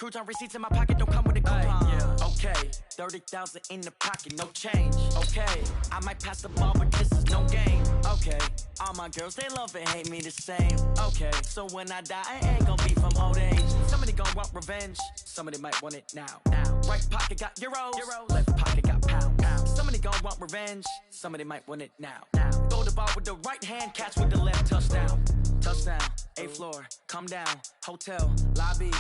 Cruise on receipts in my pocket, don't come with a coupon. Yeah. Okay, 30,000 in the pocket, no change. Okay, I might pass the ball, but this is no game. Okay, all my girls, they love and hate me the same. Okay, so when I die, I ain't gonna be from old age. Somebody gon' want revenge, somebody might want it now. Right pocket got euros, left pocket got pounds. Somebody gon' want revenge, somebody might want it now. Throw the ball with the right hand, catch with the left, touchdown. Touchdown, 8th floor, come down, hotel, lobby.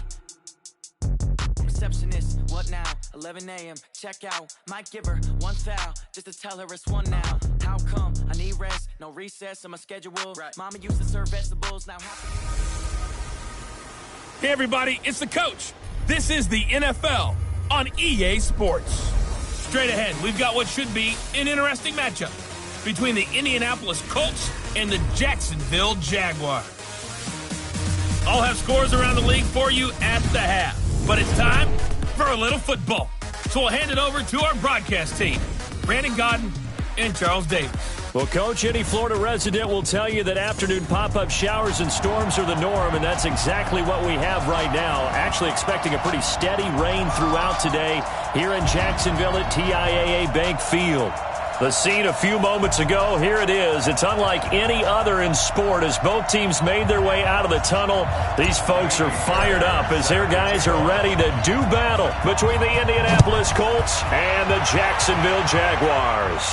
Receptionist, what now? 11 a.m., check out. Might give her one foul, just to tell her it's one now. How come? I need rest, no recess on my schedule. Right. Mama used to serve vegetables, now Hey everybody, it's the coach. This is the NFL on EA Sports. Straight ahead, we've got what should be an interesting matchup between the Indianapolis Colts and the Jacksonville Jaguars. I'll have scores around the league for you at the half. But it's time for a little football. So we'll hand it over to our broadcast team, Brandon Godden and Charles Davis. Well, Coach, any Florida resident will tell you that afternoon pop-up showers and storms are the norm, and that's exactly what we have right now. Actually expecting a pretty steady rain throughout today here in Jacksonville at TIAA Bank Field. The scene a few moments ago, here it is. It's unlike any other in sport as both teams made their way out of the tunnel. These folks are fired up as their guys are ready to do battle between the Indianapolis Colts and the Jacksonville Jaguars.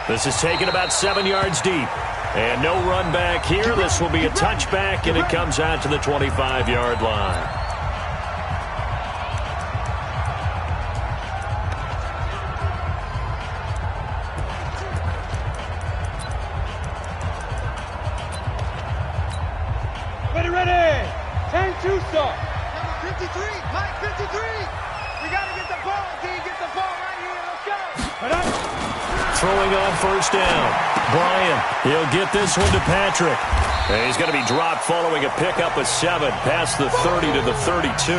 This is taken about 7 yards deep. And no run back here. This will be a touchback, and it comes out to the 25-yard line. Ready! 10 Tucson. Number 53, Mike 53. We got to get the ball, D. Get the ball right here. Let's go. Throwing on first down. Bryant, he'll get this one to Patrick. And he's going to be dropped following a pickup of 7 past the 30 to the 32.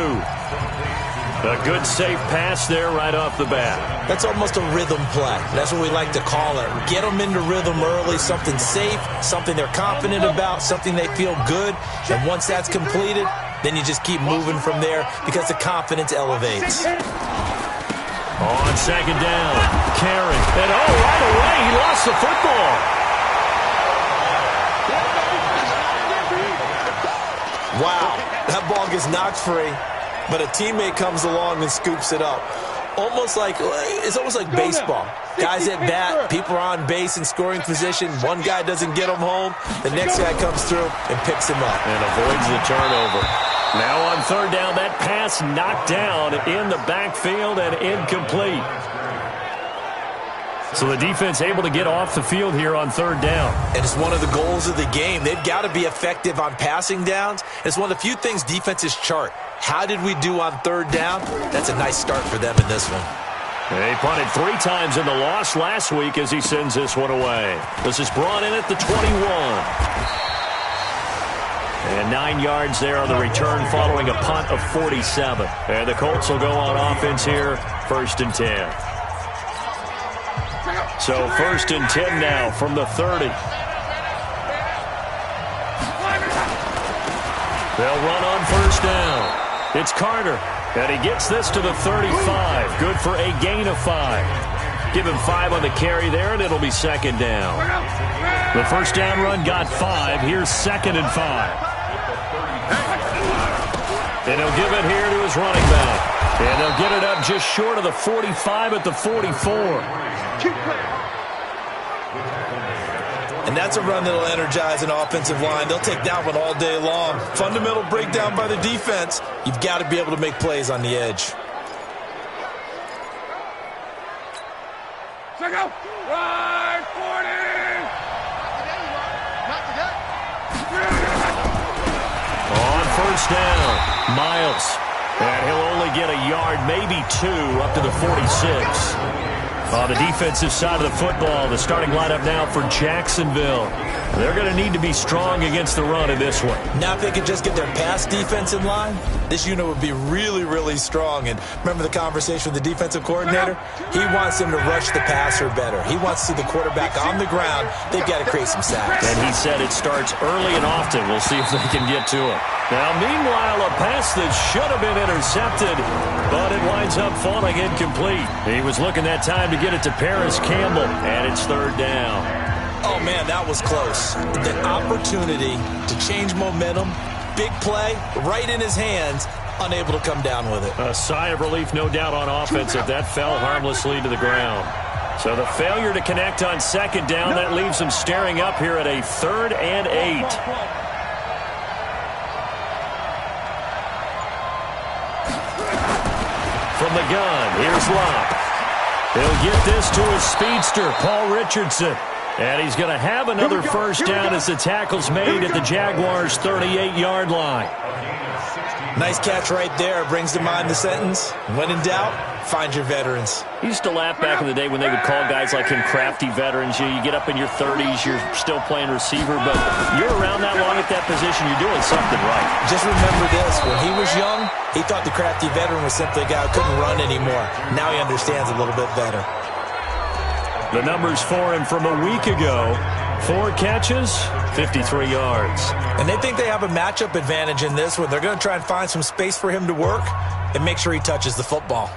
A good safe pass there right off the bat. That's almost a rhythm play. That's what we like to call it. Get them into rhythm early, something safe, something they're confident about, something they feel good. And once that's completed, then you just keep moving from there because the confidence elevates. On second down, carry. And right away, he lost the football. Wow, that ball gets knocked free. But a teammate comes along and scoops it up. It's almost like baseball. Guys at bat, people are on base in scoring position. One guy doesn't get him home. The next guy comes through and picks him up. And avoids the turnover. Now on third down, that pass knocked down in the backfield and incomplete. So the defense able to get off the field here on third down. And it's one of the goals of the game. They've got to be effective on passing downs. It's one of the few things defenses chart. How did we do on third down? That's a nice start for them in this one. They punted 3 times in the loss last week as he sends this one away. This is brought in at the 21. And 9 yards there on the return following a punt of 47. And the Colts will go on offense here, 1st and 10. So 1st and 10 now from the 30. They'll run on first down. It's Carter, and he gets this to the 35. Good for a gain of 5. Give him 5 on the carry there, and it'll be second down. The first down run got 5. Here's 2nd and 5. And he'll give it here to his running back. And they'll get it up just short of the 45 at the 44. And that's a run that'll energize an offensive line. They'll take that one all day long. Fundamental breakdown by the defense. You've got to be able to make plays on the edge. Check out. Right, 40. On first down, Miles. And he'll only get a yard, maybe 2, up to the 46. On the defensive side of the football, the starting lineup now for Jacksonville. They're going to need to be strong against the run in this one. Now if they could just get their pass defense in line, this unit would be really, really strong. And remember the conversation with the defensive coordinator? He wants them to rush the passer better. He wants to see the quarterback on the ground. They've got to create some sacks. And he said it starts early and often. We'll see if they can get to him. Now, meanwhile, a pass that should have been intercepted, but it winds up falling incomplete. He was looking that time to get it to Paris Campbell, and it's third down. Oh, man, that was close. The opportunity to change momentum, big play, right in his hands, unable to come down with it. A sigh of relief, no doubt, on offense if that fell harmlessly to the ground. So the failure to connect on second down, that leaves him staring up here at a 3rd and 8. From the gun, here's Locke. He'll get this to his speedster, Paul Richardson. And he's going to have another first down as the tackle's made at the Jaguars' 38-yard line. Nice catch right there. Brings to mind the sentence, when in doubt, find your veterans. He used to laugh back in the day when they would call guys like him crafty veterans. You get up in your 30s, you're still playing receiver, but you're around that long at that position, you're doing something right. Just remember this, when he was young, he thought the crafty veteran was simply a guy who couldn't run anymore. Now he understands a little bit better. The numbers for him from a week ago: 4 catches, 53 yards. And they think they have a matchup advantage in this one. They're going to try and find some space for him to work and make sure he touches the football.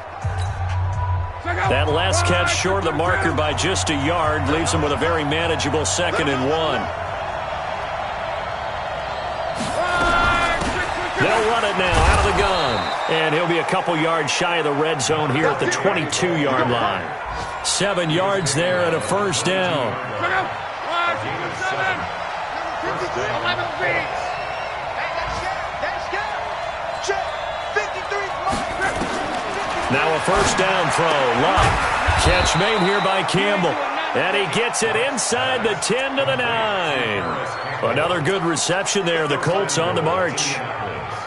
That last catch short of the marker by just a yard leaves him with a very manageable 2nd and 1. They'll run it now out of the gun. And he'll be a couple yards shy of the red zone here at the 22-yard line. 7 yards there and a first down. Now a first down throw. Locke. Catch made here by Campbell. And he gets it inside the 10 to the 9. Another good reception there. The Colts on the march.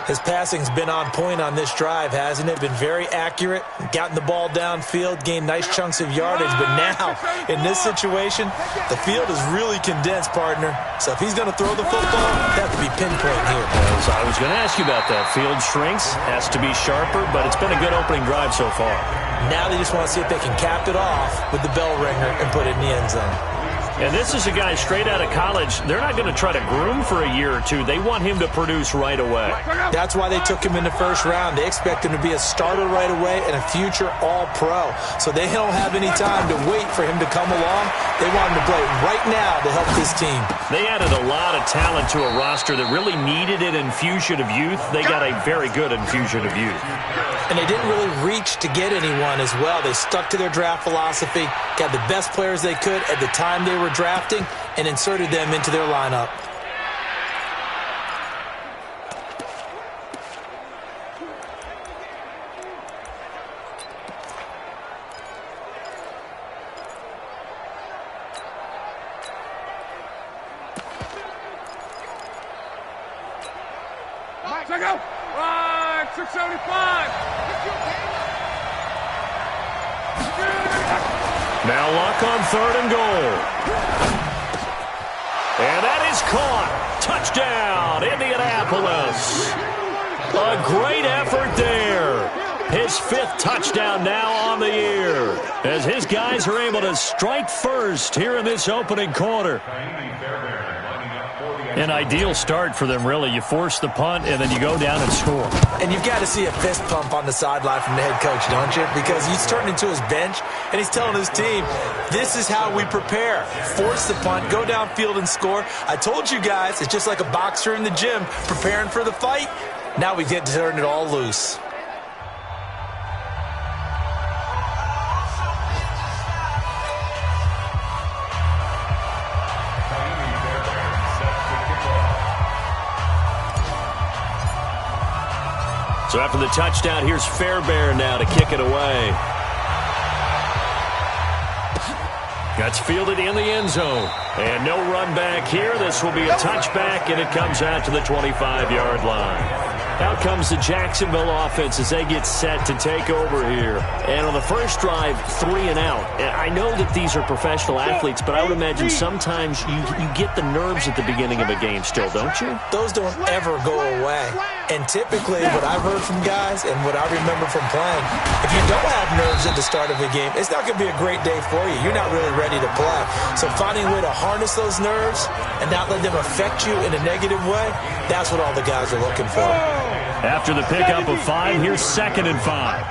His passing's been on point on this drive, hasn't it? Been very accurate, gotten the ball downfield, gained nice chunks of yardage. But now, in this situation, the field is really condensed, partner. So if he's going to throw the football, that has to be pinpoint here. So I was going to ask you about that. Field shrinks, has to be sharper, but it's been a good opening drive so far. Now they just want to see if they can cap it off with the bell ringer and put it in the end zone. And this is a guy straight out of college. They're not going to try to groom for a year or two. They want him to produce right away. That's why they took him in the first round. They expect him to be a starter right away and a future All-Pro. So they don't have any time to wait for him to come along. They want him to play right now to help this team. They added a lot of talent to a roster that really needed an infusion of youth. They got a very good infusion of youth. And they didn't really reach to get anyone as well. They stuck to their draft philosophy, got the best players they could at the time they were drafting, and inserted them into their lineup. Check out! 675! Now Locke on 3rd and goal. And that is caught. Touchdown, Indianapolis. A great effort there. His 5th touchdown now on the year, as his guys are able to strike first here in this opening quarter. An ideal start for them, really. You force the punt, and then you go down and score. And you've got to see a fist pump on the sideline from the head coach, don't you? Because he's turned into his bench, and he's telling his team, this is how we prepare. Force the punt, go downfield and score. I told you guys, it's just like a boxer in the gym preparing for the fight. Now we get to turn it all loose. So after the touchdown, here's Fairbairn now to kick it away. That's fielded in the end zone. And no run back here. This will be a touchback, and it comes out to the 25-yard line. Out comes the Jacksonville offense as they get set to take over here. And on the first drive, 3 and out. And I know that these are professional athletes, but I would imagine sometimes you get the nerves at the beginning of a game still, don't you? Those don't ever go away. And typically what I've heard from guys and what I remember from playing, if you don't have nerves at the start of a game, it's not going to be a great day for you. You're not really ready to play. So finding a way to harness those nerves and not let them affect you in a negative way, that's what all the guys are looking for. After the pickup of 5, here's 2nd and 5.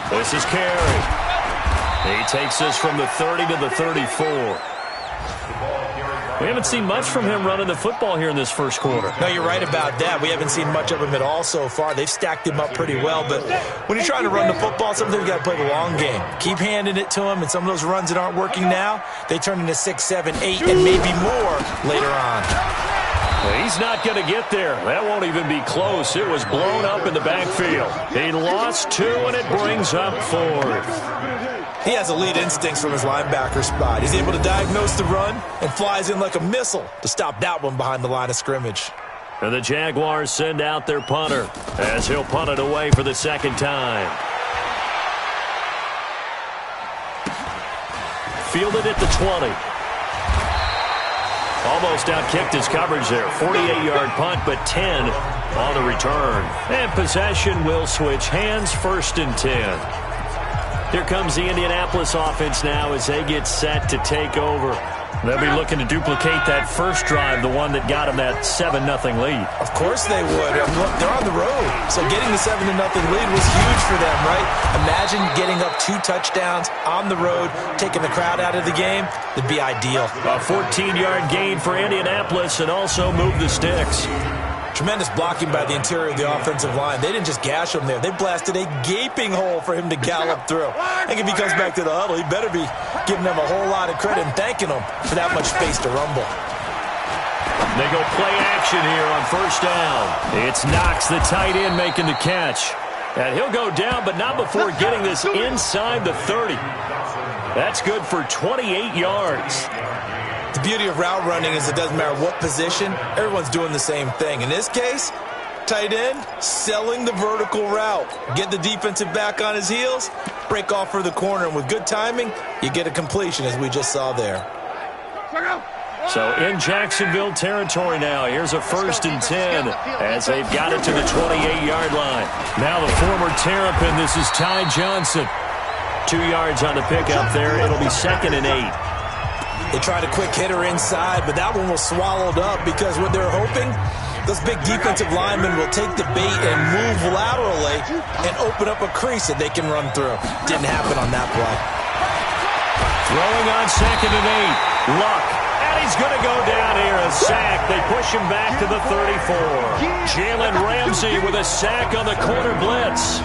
This is Carey. He takes this from the 30 to the 34. We haven't seen much from him running the football here in this first quarter. No, you're right about that. We haven't seen much of him at all so far. They've stacked him up pretty well. But when you're trying to run the football, sometimes you got to play the long game. Keep handing it to him, and some of those runs that aren't working now, they turn into 6, 7, 8, and maybe more later on. Well, he's not going to get there. That won't even be close. It was blown up in the backfield. He lost 2, and it brings up 4th. He has elite instincts from his linebacker spot. He's able to diagnose the run and flies in like a missile to stop that one behind the line of scrimmage. And the Jaguars send out their punter as he'll punt it away for the 2nd time. Fielded at the 20. Almost outkicked his coverage there. 48-yard punt, but 10 on the return. And possession will switch hands, 1st and 10. Here comes the Indianapolis offense now as they get set to take over. They'll be looking to duplicate that first drive, the one that got them that 7-0 lead. Of course they would. Look, they're on the road, so getting the 7-0 lead was huge for them, right? Imagine getting up 2 touchdowns on the road, taking the crowd out of the game. It'd be ideal. A 14-yard gain for Indianapolis and also move the sticks. Tremendous blocking by the interior of the offensive line. They didn't just gash him there. They blasted a gaping hole for him to gallop through. I think if he comes back to the huddle, he better be giving them a whole lot of credit and thanking them for that much space to rumble. They go play action here on 1st down. It's Knox, the tight end, making the catch. And he'll go down, but not before getting this inside the 30. That's good for 28 yards. The beauty of route running is it doesn't matter what position, everyone's doing the same thing. In this case, tight end, selling the vertical route. Get the defensive back on his heels, break off for the corner, and with good timing, you get a completion as we just saw there. So in Jacksonville territory now, here's a 1st and 10 as they've got it to the 28-yard line. Now the former Terrapin, this is Ty Johnson. 2 yards on the pickup there. It'll be 2nd and 8. They tried a quick hitter inside, but that one was swallowed up because what they're hoping, those big defensive linemen will take the bait and move laterally and open up a crease that they can run through. Didn't happen on that play. Throwing on 2nd and 8. Luck. And he's going to go down here. A sack. They push him back to the 34. Jalen Ramsey with a sack on the corner blitz.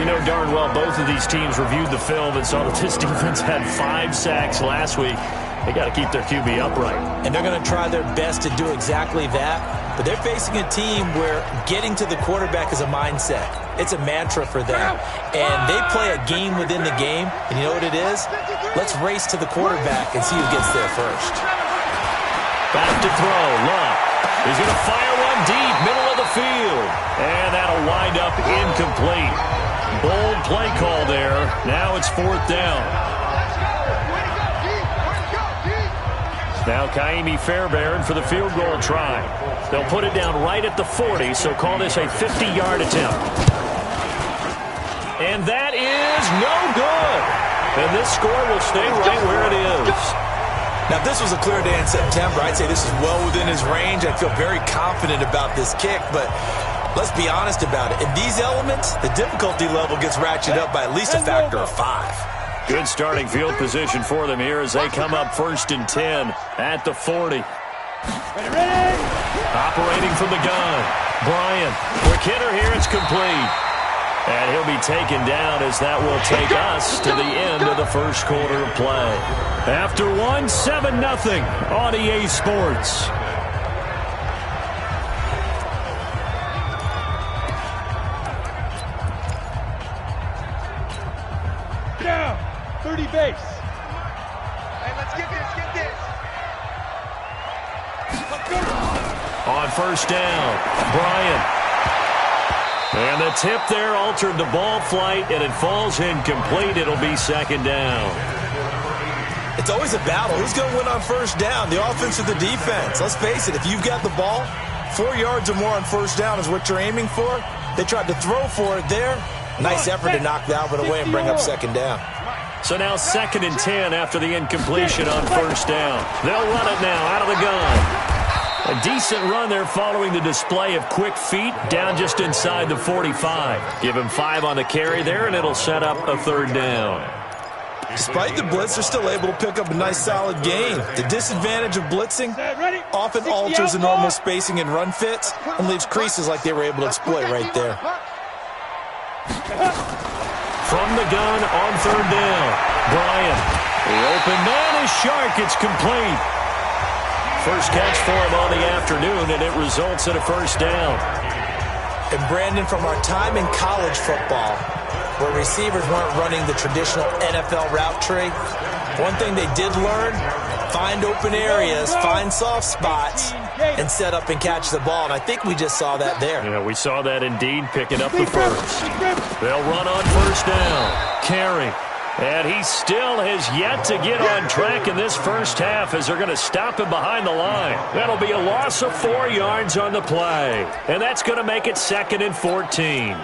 You know darn well both of these teams reviewed the film and saw that this defense had 5 sacks last week. They got to keep their QB upright. And they're going to try their best to do exactly that. But they're facing a team where getting to the quarterback is a mindset. It's a mantra for them. And they play a game within the game. And you know what it is? Let's race to the quarterback and see who gets there first. Back to throw. Luck. He's going to fire one deep, middle of the field. And that'll wind up incomplete. Bold play call there. Now it's 4th down. Now Kaimi Fairbairn for the field goal try. They'll put it down right at the 40, so call this a 50-yard attempt. And that is no good. And this score will stay right where it is. Now, if this was a clear day in September, I'd say this is well within his range. I'd feel very confident about this kick, but let's be honest about it. In these elements, the difficulty level gets ratcheted up by at least a factor of 5. Good starting field position for them here as they come up 1st and 10 at the 40. Operating from the gun. Bryant. Quick hitter here. It's complete. And he'll be taken down as that will take us to the end of the first quarter of play. After one, 7-0 on EA Sports. Down. 30 base. Hey, let's get this. on first down. Bryant. And the tip there altered the ball flight, and it falls incomplete. It'll be second down. It's always a battle. Who's going to win on first down, the offense or the defense? Let's face it, if you've got the ball, 4 yards or more on first down is what you're aiming for. They tried to throw for it there. Nice effort to knock Dalvin away and bring up second down. So now 2nd and 10 after the incompletion on first down. They'll run it now out of the gun. A decent run there following the display of quick feet down just inside the 45. Give him 5 on the carry there, and it'll set up a 3rd down. Despite the blitz, they're still able to pick up a nice solid gain. The disadvantage of blitzing often alters the normal spacing and run fits and leaves creases like they were able to exploit right there. From the gun on 3rd down, Bryant. The open man is Shark. It's complete. First catch for him on the afternoon, and it results in a 1st down. And Brandon, from our time in college football, where receivers weren't running the traditional NFL route tree, one thing they did learn, find open areas, find soft spots, and set up and catch the ball. And I think we just saw that there. Yeah, we saw that indeed, picking up the first. They'll run on first down. Carey. And he still has yet to get on track in this first half as they're going to stop him behind the line. That'll be a loss of 4 yards on the play. And that's going to make it 2nd and 14.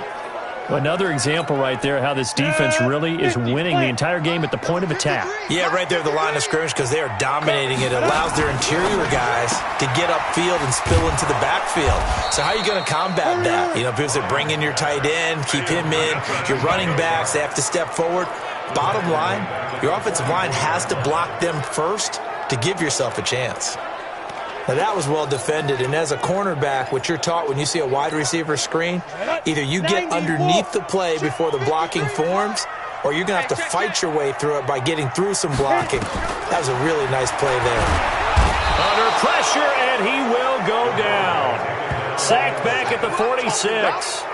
Another example right there how this defense really is winning the entire game at the point of attack. Yeah, right there at the line of scrimmage because they are dominating it. It allows their interior guys to get upfield and spill into the backfield. So how are you going to combat that? You know, people say bring in your tight end, keep him in. Your running backs, they have to step forward. Bottom line, your offensive line has to block them first to give yourself a chance. Now, that was well defended, and as a cornerback, what you're taught when you see a wide receiver screen, either you get underneath the play before the blocking forms, or you're going to have to fight your way through it by getting through some blocking. That was a really nice play there. Under pressure, and he will go down. Sacked back at the 46.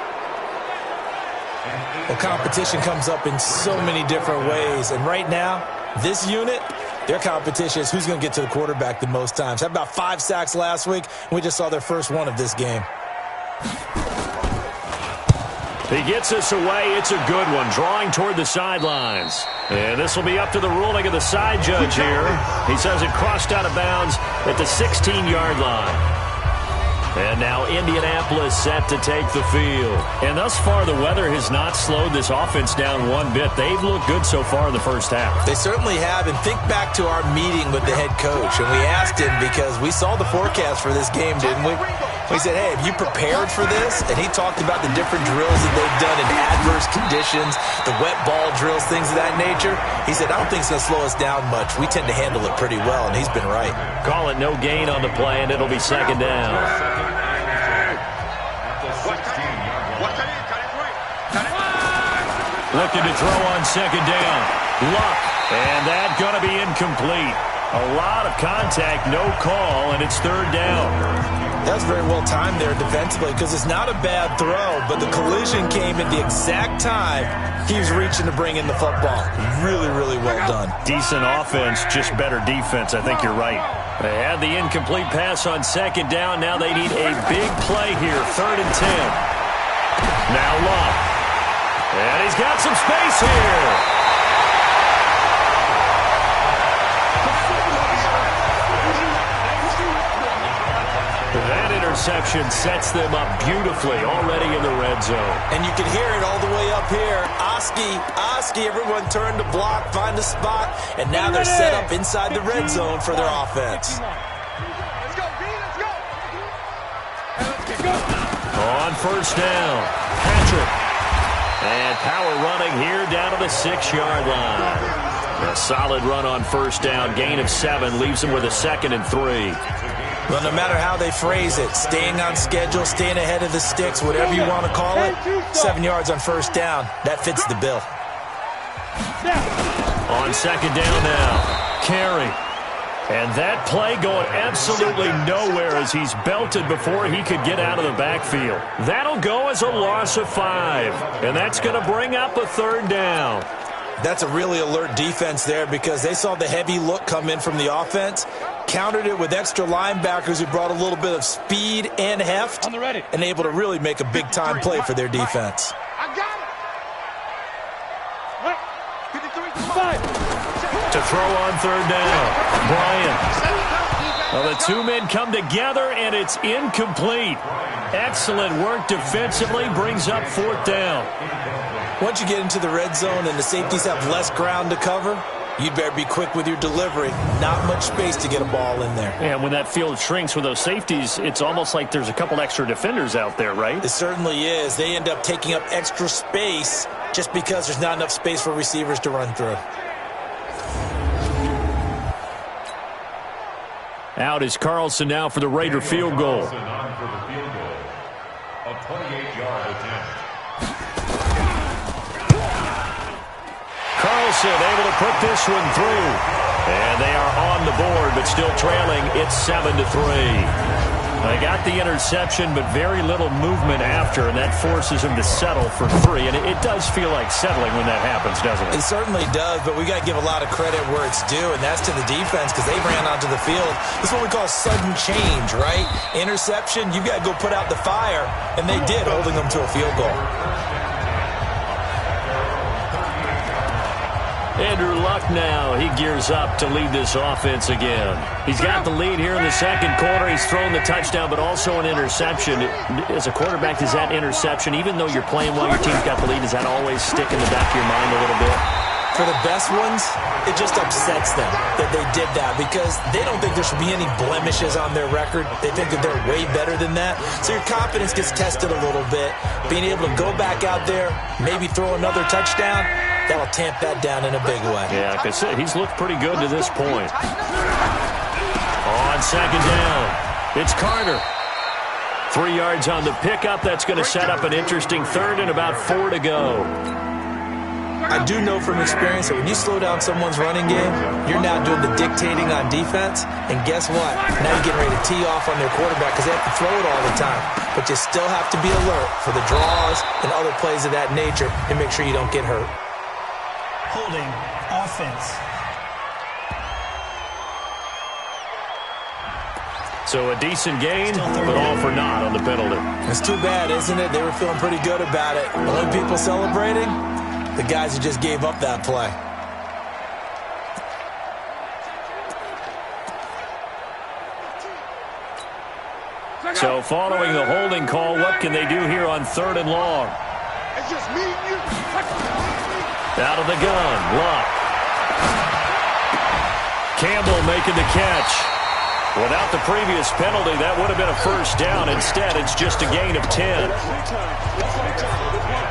Well, competition comes up in so many different ways, and right now, this unit, their competition is who's going to get to the quarterback the most times. Had about 5 sacks last week, and we just saw their first one of this game. He gets us away. It's a good one, drawing toward the sidelines. And this will be up to the ruling of the side judge here. He says it crossed out of bounds at the 16-yard line. And now Indianapolis set to take the field. And thus far, the weather has not slowed this offense down one bit. They've looked good so far in the first half. They certainly have. And think back to our meeting with the head coach. And we asked him because we saw the forecast for this game, didn't we? We said, hey, have you prepared for this? And he talked about the different drills that they've done in adverse conditions, the wet ball drills, things of that nature. He said, I don't think it's going to slow us down much. We tend to handle it pretty well, and he's been right. Call it no gain on the play, and it'll be 2nd down. Looking to throw on 2nd down. Luck. And that's going to be incomplete. A lot of contact, no call, and it's 3rd down. That was very well timed there defensively because it's not a bad throw, but the collision came at the exact time he was reaching to bring in the football. Really, really well done. Decent offense, just better defense. I think you're right. They had the incomplete pass on 2nd down. Now they need a big play here, 3rd and 10. Now Luck. And he's got some space here. That interception sets them up beautifully already in the red zone. And you can hear it all the way up here. Oski, everyone turned to block, find a spot, and now they're set up inside the red zone for their offense. Let's go, B, let's go. Let's go. On first down, Patrick. And power running here down to the 6-yard line. A solid run on first down, gain of 7, leaves them with a 2nd and 3. Well, no matter how they phrase it, staying on schedule, staying ahead of the sticks, whatever you want to call it, 7 yards on first down, that fits the bill. On 2nd down now, Carey. And that play going absolutely nowhere as he's belted before he could get out of the backfield. That'll go as a loss of 5. And that's going to bring up a 3rd down. That's a really alert defense there because they saw the heavy look come in from the offense, countered it with extra linebackers who brought a little bit of speed and heft, and able to really make a big-time play for their defense. I got it. To throw on third down, Bryant. Well, the two men come together, and it's incomplete. Excellent work defensively, brings up fourth down. Once you get into the red zone and the safeties have less ground to cover, you'd better be quick with your delivery. Not much space to get a ball in there. And when that field shrinks with those safeties, it's almost like there's a couple extra defenders out there, right? It certainly is. They end up taking up extra space just because there's not enough space for receivers to run through. Out is Carlson now for the Raider field goal. A 28-yard attempt. Carlson able to put this one through. And they are on the board, but still trailing. It's 7-3. They got the interception, but very little movement after, and that forces him to settle for 3. And it does feel like settling when that happens, doesn't it? It certainly does, but we got to give a lot of credit where it's due, and that's to the defense because they ran onto the field. This is what we call sudden change, right? Interception, you got to go put out the fire, and they did, holding them to a field goal. Andrew Luck now, he gears up to lead this offense again. He's got the lead here in the second quarter. He's thrown the touchdown, but also an interception. As a quarterback, does that interception, even though you're playing while your team's got the lead, does that always stick in the back of your mind a little bit? For the best ones, it just upsets them that they did that because they don't think there should be any blemishes on their record. They think that they're way better than that. So your confidence gets tested a little bit. Being able to go back out there, maybe throw another touchdown, that'll tamp that down in a big way. Yeah, because he's looked pretty good to this point. On second down, it's Carter. 3 yards on the pickup. That's going to set up an interesting third and about 4 to go. I do know from experience that when you slow down someone's running game, you're now doing the dictating on defense. And guess what? Now you're getting ready to tee off on their quarterback because they have to throw it all the time. But you still have to be alert for the draws and other plays of that nature and make sure you don't get hurt. Holding offense. So a decent gain, but all for naught on the penalty. It's too bad, isn't it? They were feeling pretty good about it. The only people celebrating, the guys who just gave up that play. So following the holding call, what can they do here on third and long? It's just me and you. Out of the gun, Luck. Campbell making the catch. Without the previous penalty, that would have been a first down. Instead, it's just a gain of 10.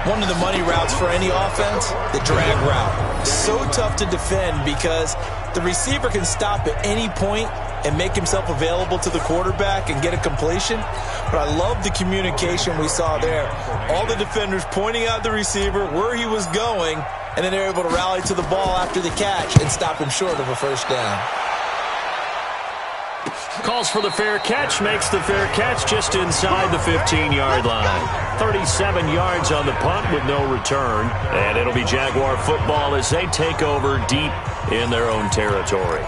One of the money routes for any offense, the drag route. So tough to defend because the receiver can stop at any point and make himself available to the quarterback and get a completion. But I love the communication we saw there. All the defenders pointing out the receiver, where he was going, and then they're able to rally to the ball after the catch and stop him short of a first down. Calls for the fair catch, makes the fair catch just inside the 15-yard line. 37 yards on the punt with no return. And it'll be Jaguar football as they take over deep in their own territory.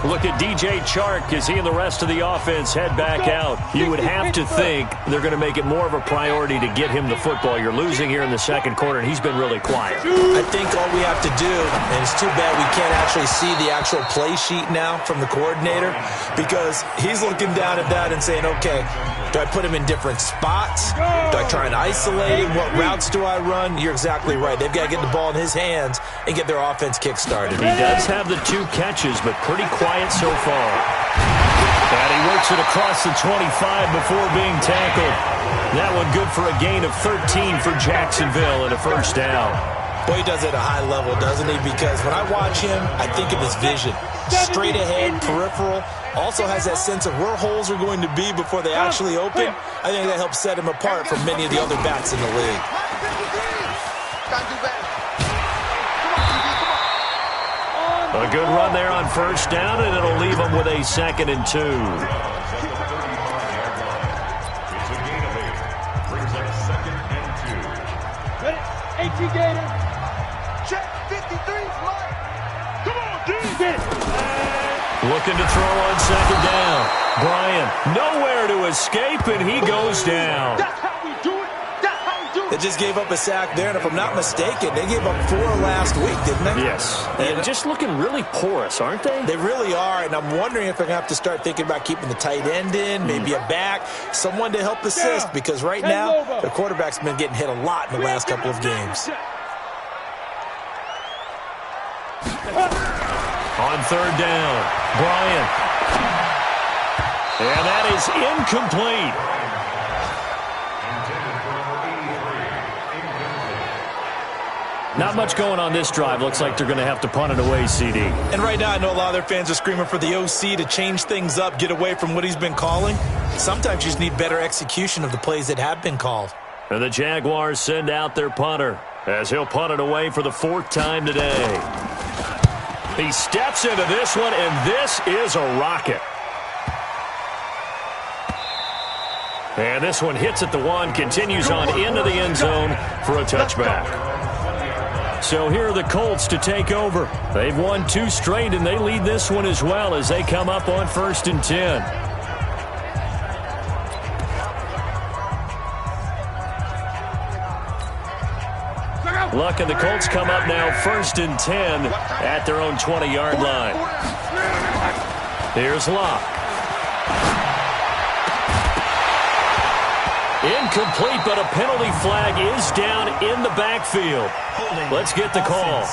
Look at DJ Chark as he and the rest of the offense head back out. You would have to think they're going to make it more of a priority to get him the football. You're losing here in the second quarter, and he's been really quiet. I think all we have to do, and it's too bad we can't actually see the actual play sheet now from the coordinator, because he's looking down at that and saying, okay, do I put him in different spots? Do I try and isolate him? What routes do I run? You're exactly right. They've got to get the ball in his hands and get their offense kick-started. He does have the 2 catches, but pretty quiet so far. And he works it across the 25 before being tackled. That one good for a gain of 13 for Jacksonville and a first down. Boy, he does it at a high level, doesn't he? Because when I watch him, I think of his vision. Straight ahead, peripheral. Also has that sense of where holes are going to be before they actually open. I think that helps set him apart from many of the other backs in the league. A good run there on first down, and it'll leave them with a 2nd and 2. Ready? 18 Gator. Check 53. Looking to throw on second down. Bryant, nowhere to escape, and he goes down. That's how we do it. That's how we do it. They just gave up a sack there, and if I'm not mistaken, they gave up 4 last week, didn't they? Yes. And just looking really porous, aren't they? They really are, and I'm wondering if they're going to have to start thinking about keeping the tight end in, maybe a back, someone to help assist, because right now, the quarterback's been getting hit a lot in the last couple of games. On third down, Bryant. And that is incomplete. Not much going on this drive. Looks like they're going to have to punt it away, CD. And right now, I know a lot of their fans are screaming for the OC to change things up, get away from what he's been calling. Sometimes you just need better execution of the plays that have been called. And the Jaguars send out their punter as he'll punt it away for the 4th time today. He steps into this one, and this is a rocket. And this one hits at the 1, continues on into the end zone for a touchback. So here are the Colts to take over. They've won 2 straight, and they lead this one as well as they come up on 1st and 10. Luck and the Colts come up now 1st and 10 at their own 20-yard line. Here's Luck. Incomplete, but a penalty flag is down in the backfield. Let's get the call.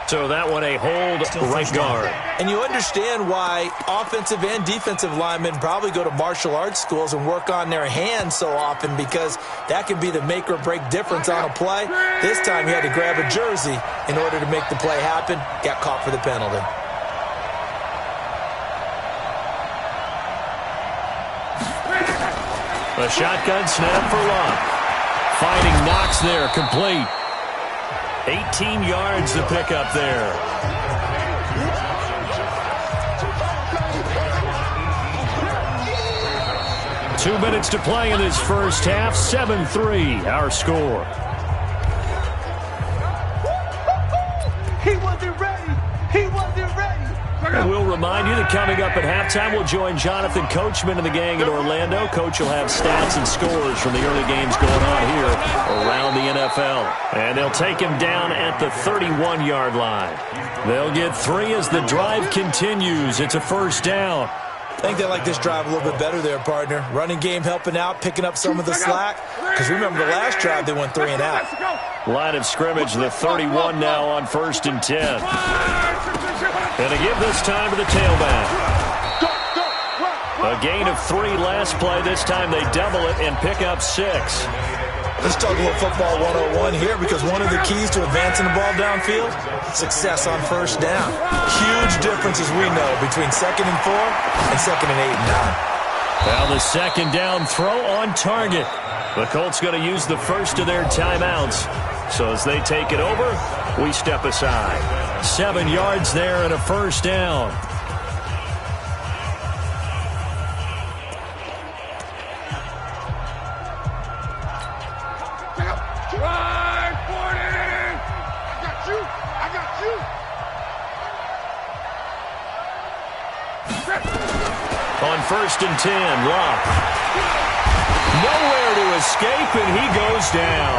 So that one a hold right guard. And you understand why offensive and defensive linemen probably go to martial arts schools and work on their hands so often, because that can be the make or break difference on a play. This time he had to grab a jersey in order to make the play happen. Got caught for the penalty. A shotgun snap for Luck. Fighting Knox there, complete. 18 yards to pick up there. Two minutes to play in this first half. 7-3, our score. He wasn't ready. He wasn't ready. And we'll remind you that coming up at halftime, we'll join Jonathan Coachman and the gang in Orlando. Coach will have stats and scores from the early games going on here around the NFL. And they'll take him down at the 31-yard line. They'll get 3 as the drive continues. It's a first down. I think they like this drive a little bit better there, partner. Running game helping out, picking up some of the slack. Because remember, the last drive, they went 3 and out. Line of scrimmage, the 31 now on 1st and 10. And they give this time to the tailback. A gain of 3 last play. This time they double it and pick up 6. Let's talk a little football 101 here, because one of the keys to advancing the ball downfield, success on first down. Huge difference, as we know, between 2nd and 4 and 2nd and 8 and 9. Now the second down throw on target. The Colts going to use the first of their timeouts. So as they take it over, we step aside. 7 yards there and a first down. Drive, 40! I got you! I got you! On 1st and 10, Luck. Nowhere to escape, and he goes down.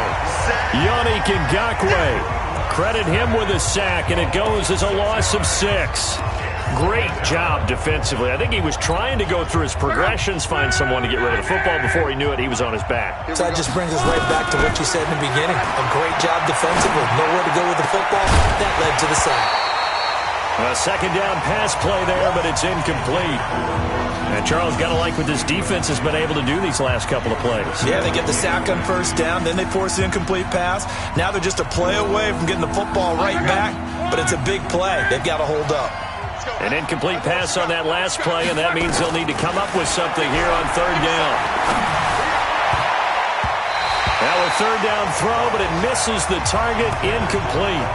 Yannick Ngakoue. Credit him with a sack, and it goes as a loss of 6. Great job defensively. I think he was trying to go through his progressions, find someone to get rid of the football. Before he knew it, he was on his back. So that just brings us right back to what you said in the beginning. A great job defensively. Nowhere to go with the football. That led to the sack. A second down pass play there, but it's incomplete. And Charles, got to like what this defense has been able to do these last couple of plays. Yeah, they get the sack on first down, then they force the incomplete pass. Now they're just a play away from getting the football right back, but it's a big play. They've got to hold up. An incomplete pass on that last play, and that means they'll need to come up with something here on third down. Now a third down throw, but it misses the target, incomplete.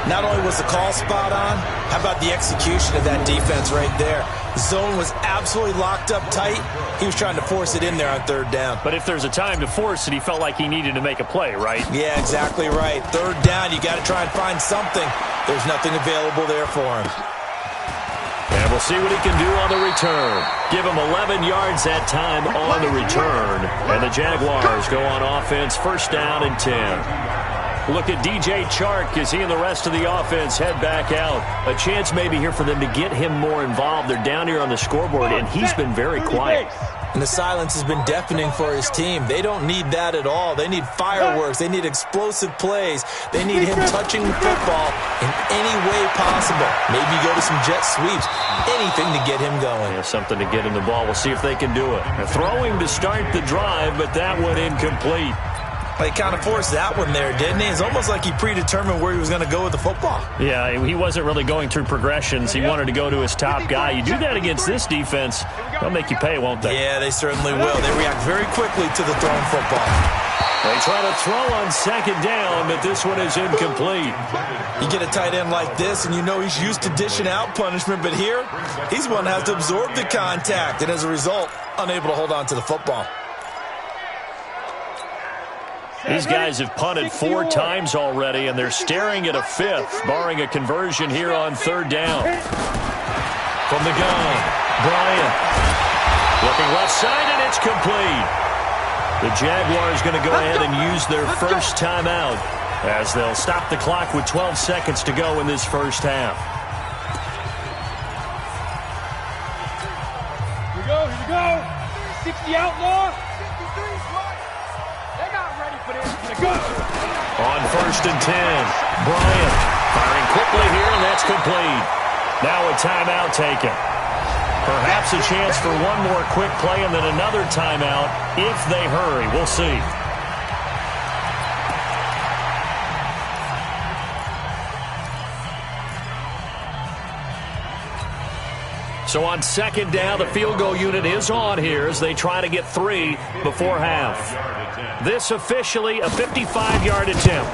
Not only was the call spot on, how about the execution of that defense right there? The zone was absolutely locked up tight. He was trying to force it in there on third down. But if there's a time to force it, he felt like he needed to make a play, right? Yeah, exactly right. Third down, you got to try and find something. There's nothing available there for him. And we'll see what he can do on the return. Give him 11 yards that time on the return. And the Jaguars go on offense, first down and 10. Look at DJ Chark as he and the rest of the offense head back out. A chance maybe here for them to get him more involved. They're down here on the scoreboard, and he's been very quiet. And the silence has been deafening for his team. They don't need that at all. They need fireworks. They need explosive plays. They need him touching the football in any way possible. Maybe go to some jet sweeps. Anything to get him going. Yeah, something to get him the ball. We'll see if they can do it. They're throwing to start the drive, but that one incomplete. He kind of forced that one there, didn't he? It's almost like he predetermined where he was going to go with the football. Yeah, he wasn't really going through progressions. He wanted to go to his top guy. You do that against this defense, they'll make you pay, won't they? Yeah, they certainly will. They react very quickly to the thrown football. They try to throw on second down, but this one is incomplete. You get a tight end like this, and you know he's used to dishing out punishment, but here, he's one that has to absorb the contact, and as a result, unable to hold on to the football. These guys have punted 4 times already, and they're staring at a 5th, barring a conversion here on third down. From the gun, Bryant. Looking left side, and it's complete. The Jaguars going to go ahead and use their first timeout as they'll stop the clock with 12 seconds to go in this first half. Here we go. 60 outlaw. On first and 10, Bryant firing quickly here, and that's complete. Now a timeout taken. Perhaps a chance for one more quick play and then another timeout if they hurry. We'll see. So on second down, the field goal unit is on here as they try to get 3 before half. This officially a 55-yard attempt.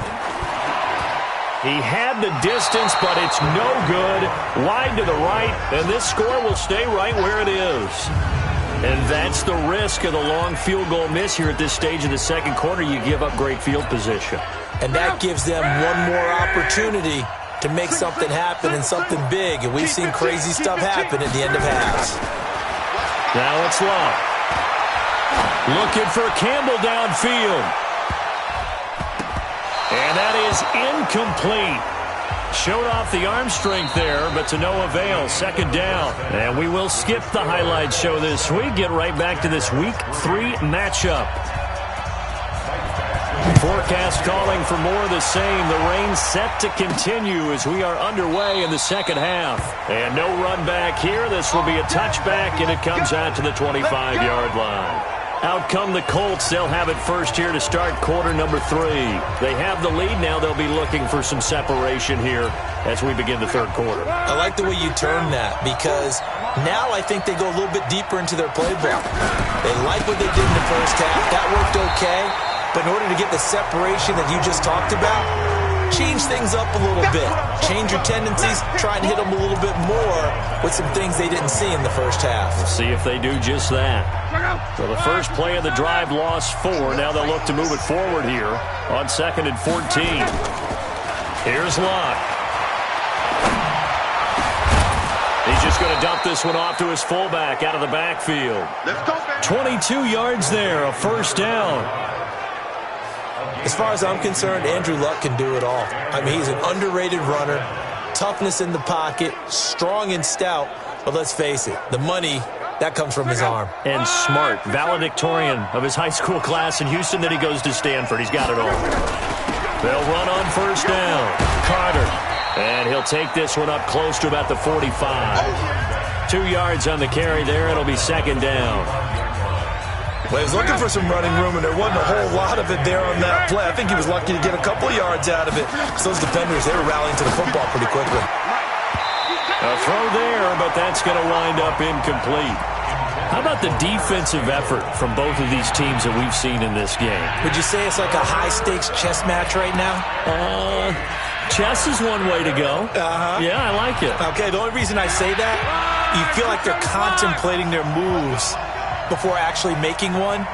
He had the distance, but it's no good. Wide to the right, and this score will stay right where it is. And that's the risk of the long field goal miss here at this stage of the second quarter. You give up great field position. And that gives them one more opportunity to make something happen and something big. And we've seen crazy stuff happen at the end of halves. Now it's Love. Looking for Campbell downfield. And that is incomplete. Showed off the arm strength there, but to no avail. Second down. And we will skip the highlight show this week. Get right back to this Week 3 matchup. Forecast calling for more of the same. The rain set to continue as we are underway in the second half. And no run back here. This will be a touchback, and it comes out to the 25-yard line. Out come the Colts. They'll have it first here to start quarter number 3. They have the lead. Now they'll be looking for some separation here as we begin the third quarter. I like the way you turn that because now I think they go a little bit deeper into their playbook. They like what they did in the first half. That worked okay. But in order to get the separation that you just talked about, change things up a little bit. Change your tendencies. Try and hit them a little bit more with some things they didn't see in the first half. We'll see if they do just that. So the first play of the drive lost 4. Now they'll look to move it forward here on second and 14. Here's Locke. He's just going to dump this one off to his fullback out of the backfield. 22 yards there, a first down. As far as I'm concerned, Andrew Luck can do it all. I mean, he's an underrated runner, toughness in the pocket, strong and stout, but let's face it, the money, that comes from his arm. And smart, valedictorian of his high school class in Houston, then he goes to Stanford. He's got it all. They'll run on first down. Carter, and he'll take this one up close to about the 45. 2 yards on the carry there. It'll be second down. Well, he was looking for some running room, and there wasn't a whole lot of it there on that play. I think he was lucky to get a couple of yards out of it. So those defenders, they were rallying to the football pretty quickly. A throw there, but that's going to wind up incomplete. How about the defensive effort from both of these teams that we've seen in this game? Would you say it's like a high-stakes chess match right now? Chess is one way to go. Yeah, I like it. Okay, the only reason I say that, you feel like they're contemplating their moves before actually making one,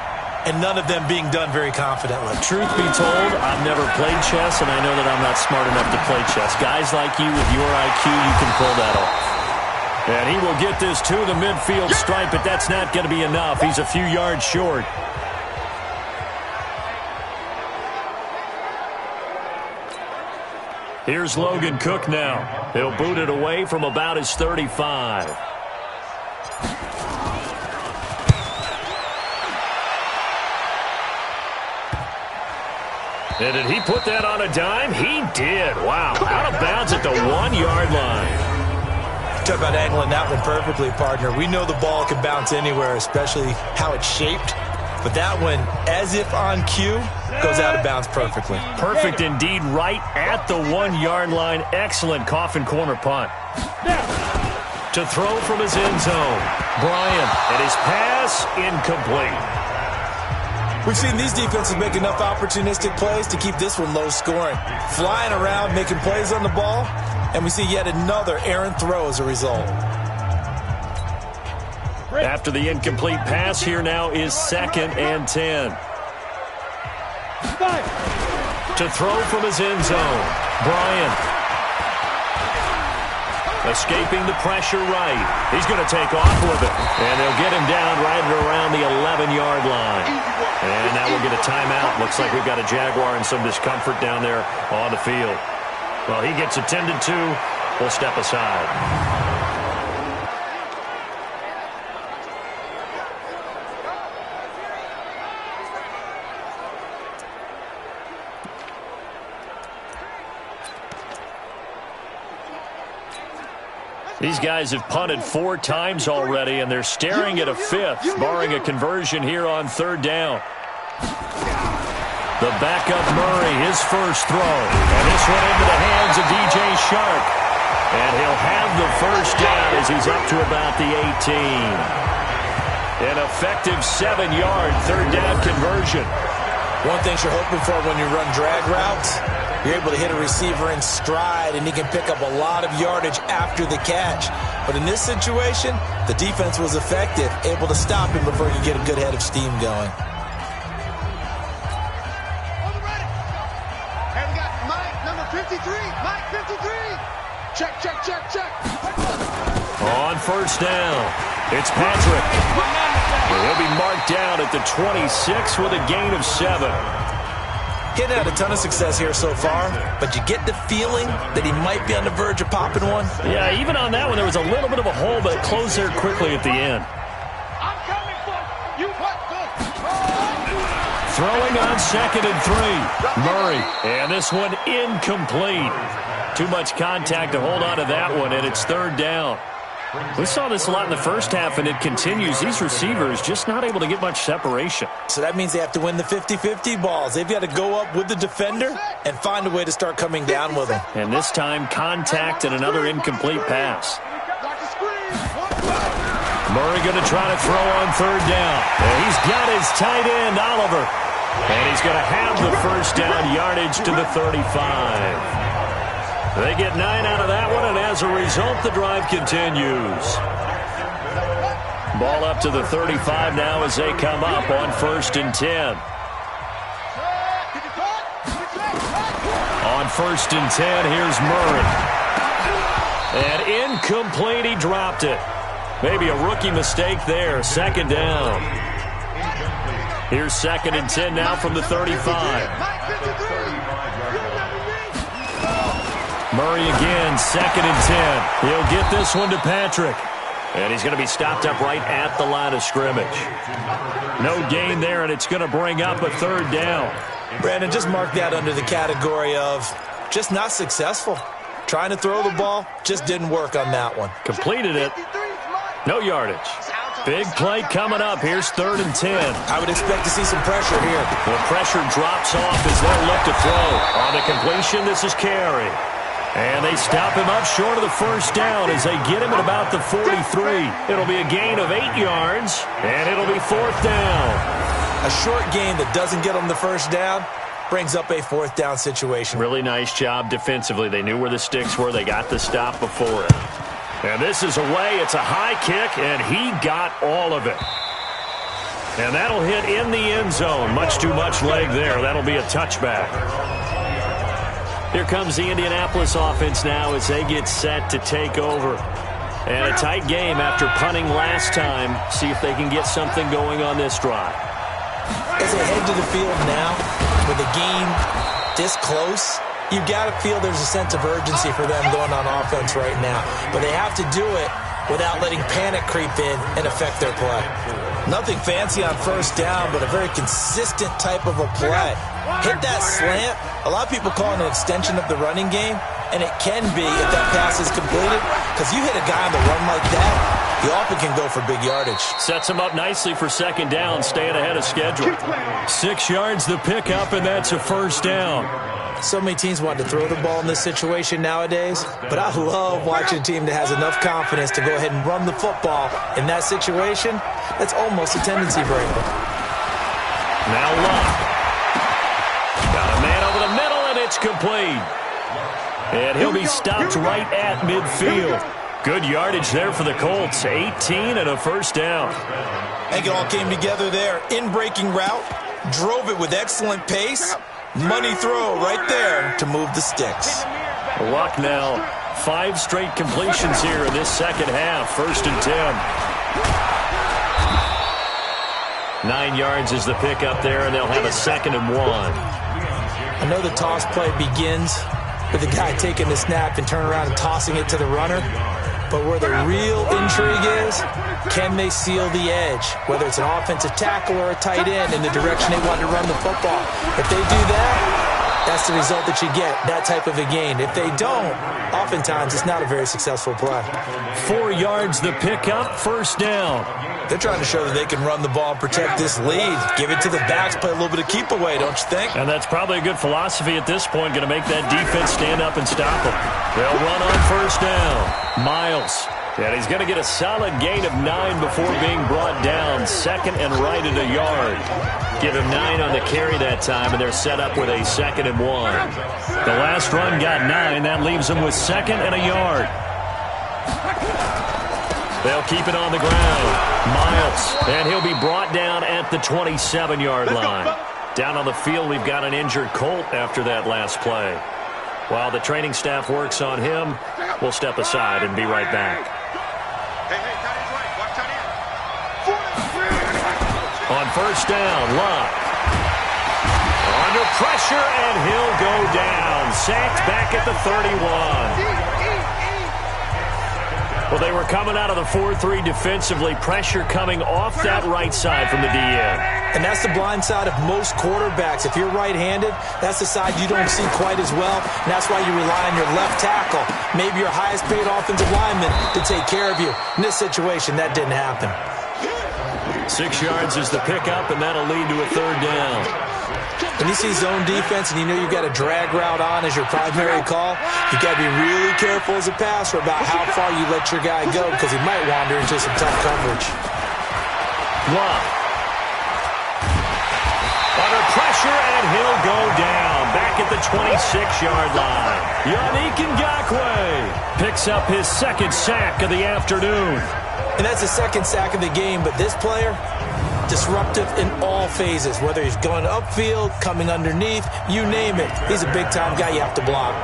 and none of them being done very confidently. Truth be told, I've never played chess, and I know that I'm not smart enough to play chess. Guys like you with your IQ, you can pull that off. And he will get this to the midfield stripe, but that's not going to be enough. He's a few yards short. Here's Logan Cook now. He'll boot it away from about his 35. And did he put that on a dime? He did. Wow. Out of bounds at the 1-yard line. Talk about angling that one perfectly, partner. We know the ball can bounce anywhere, especially how it's shaped. But that one, as if on cue, goes out of bounds perfectly. Perfect indeed, right at the 1-yard line. Excellent coffin corner punt. To throw from his end zone. Bryant, and his pass incomplete. We've seen these defenses make enough opportunistic plays to keep this one low scoring. Flying around, making plays on the ball, and we see yet another errant throw as a result. After the incomplete pass, here now is 2nd and 10. To throw from his end zone. Bryant. Escaping the pressure right. He's going to take off with it. And they'll get him down right around the 11-yard line. And now we'll get a timeout. Looks like we've got a Jaguar in some discomfort down there on the field. Well, he gets attended to. We'll step aside. These guys have punted 4 times already, and they're staring at a 5th, barring a conversion here on 3rd down. The backup Murray, his first throw. And this one into the hands of DJ Shark. And he'll have the first down as he's up to about the 18. An effective 7-yard 3rd down conversion. One thing you're hoping for when you run drag routes, you're able to hit a receiver in stride, and he can pick up a lot of yardage after the catch. But in this situation, the defense was effective, able to stop him before he could get a good head of steam going. And we got Mike, number 53. Mike, 53. Check, check, check, check. On 1st down, it's Patrick. He'll be marked down at the 26 with a gain of 7. He's had a ton of success here so far, but you get the feeling that he might be on the verge of popping one. Yeah, even on that one, there was a little bit of a hole, but it closed there quickly at the end. I'm coming for you. What? Go. Throwing on 2nd and 3. Murray, and this one incomplete. Too much contact to hold on to that one, and it's 3rd down. We saw this a lot in the first half, and it continues. These receivers just not able to get much separation. So that means they have to win the 50-50 balls. They've got to go up with the defender and find a way to start coming down with them. And this time, contact and another incomplete pass. Murray going to try to throw on 3rd down. And he's got his tight end, Oliver. And he's going to have the first down yardage to the 35. They get 9 out of that one, and as a result, the drive continues. Ball up to the 35 now as they come up on 1st and 10. On 1st and 10, here's Murray. And incomplete, he dropped it. Maybe a rookie mistake there. 2nd down. Here's 2nd and 10 now from the 35. Murray again, 2nd and 10. He'll get this one to Patrick. And he's going to be stopped up right at the line of scrimmage. No gain there, and it's going to bring up a 3rd down. Brandon, just mark that under the category of just not successful. Trying to throw the ball, just didn't work on that one. Completed it. No yardage. Big play coming up. Here's 3rd and 10. I would expect to see some pressure here. The pressure drops off as they'll look to throw. On the completion, this is Carey. And they stop him up short of the first down as they get him at about the 43. It'll be a gain of 8 yards, and it'll be 4th down. A short gain that doesn't get them the first down brings up a 4th down situation. Really nice job defensively. They knew where the sticks were. They got the stop before it. And this is away. It's a high kick, and he got all of it. And that'll hit in the end zone. Much too much leg there. That'll be a touchback. Here comes the Indianapolis offense now as they get set to take over. And a tight game after punting last time. See if they can get something going on this drive. As they head to the field now, with the game this close, you've got to feel there's a sense of urgency for them going on offense right now. But they have to do it without letting panic creep in and affect their play. Nothing fancy on first down, but a very consistent type of a play. Hit that slant. A lot of people call it an extension of the running game, and it can be if that pass is completed, because you hit a guy on the run like that, he often can go for big yardage. Sets him up nicely for second down, staying ahead of schedule. 6 yards the pickup, and that's a first down. So many teams want to throw the ball in this situation nowadays, but I love watching a team that has enough confidence to go ahead and run the football in that situation. That's almost a tendency breaker. Now Luck. Got a man over the middle, and it's complete. And he'll be stopped right at midfield. Good yardage there for the Colts. 18 and a first down. I think it all came together there. In-breaking route, drove it with excellent pace. Money throw right there to move the sticks. Luck now. 5 straight completions here in this second half. 1st and 10. 9 yards is the pickup there, and they'll have a 2nd and 1. I know the toss play begins with the guy taking the snap and turning around and tossing it to the runner. But where the real intrigue is, can they seal the edge? Whether it's an offensive tackle or a tight end in the direction they want to run the football. If they do that, that's the result that you get, that type of a gain. If they don't, oftentimes it's not a very successful play. 4 yards the pickup, 1st down. They're trying to show that they can run the ball and protect this lead. Give it to the backs, play a little bit of keep away, don't you think? And that's probably a good philosophy at this point, going to make that defense stand up and stop them. They'll run on 1st down. Miles. And he's going to get a solid gain of 9 before being brought down. 2nd and right at a yard. Give him 9 on the carry that time, and they're set up with a 2nd and 1. The last run got 9. That leaves them with 2nd and a yard. They'll keep it on the ground. Miles, and he'll be brought down at the 27-yard line. Down on the field, we've got an injured Colt after that last play. While the training staff works on him, we'll step aside and be right back. On 1st down, Luck. Under pressure, and he'll go down. Sacked back at the 31. Well, they were coming out of the 4-3 defensively. Pressure coming off that right side from the DN. And that's the blind side of most quarterbacks. If you're right-handed, that's the side you don't see quite as well. And that's why you rely on your left tackle, maybe your highest-paid offensive lineman, to take care of you. In this situation, that didn't happen. 6 yards is the pickup, and that'll lead to a 3rd down. When you see zone defense and you know you've got a drag route on as your primary call, you've got to be really careful as a passer about how far you let your guy go, because he might wander into some tough coverage. Luck. Under pressure, and he'll go down. Back at the 26-yard line. Yannick Ngakoue picks up his 2nd sack of the afternoon. And that's the 2nd sack of the game, but this player, disruptive in all phases, whether he's going upfield, coming underneath, you name it. He's a big-time guy you have to block.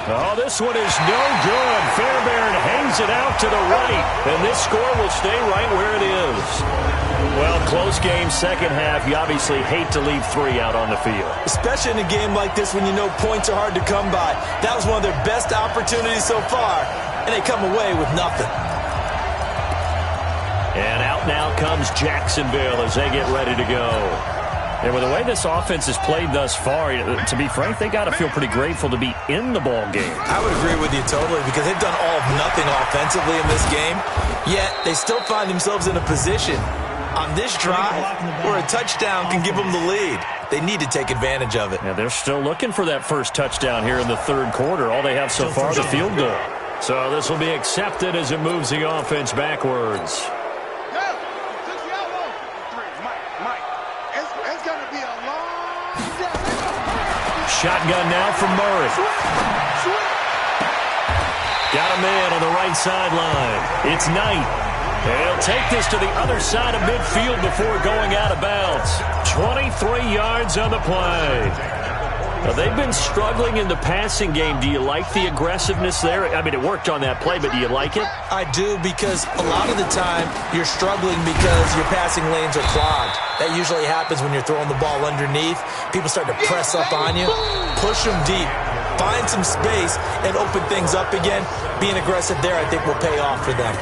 Oh, this one is no good. Fairbairn hangs it out to the right, and this score will stay right where it is. Well, close game, second half. You obviously hate to leave 3 out on the field. Especially in a game like this when you know points are hard to come by. That was one of their best opportunities so far, and they come away with nothing. And out now comes Jacksonville as they get ready to go. And with the way this offense has played thus far, to be frank, they got to feel pretty grateful to be in the ball game. I would agree with you totally, because they've done all of nothing offensively in this game, yet they still find themselves in a position on this drive where a touchdown can give them the lead. They need to take advantage of it. Yeah, they're still looking for that first touchdown here in the third quarter. All they have so far is a field goal. So this will be accepted as it moves the offense backwards. Shotgun now from Murray. Got a man on the right sideline. It's Knight. And he'll take this to the other side of midfield before going out of bounds. 23 yards on the play. Now, they've been struggling in the passing game. Do you like the aggressiveness there? I mean, it worked on that play, but do you like it? I do, because a lot of the time you're struggling because your passing lanes are clogged. That usually happens when you're throwing the ball underneath. People start to press up on you. Push them deep. Find some space and open things up again. Being aggressive there, I think, will pay off for them.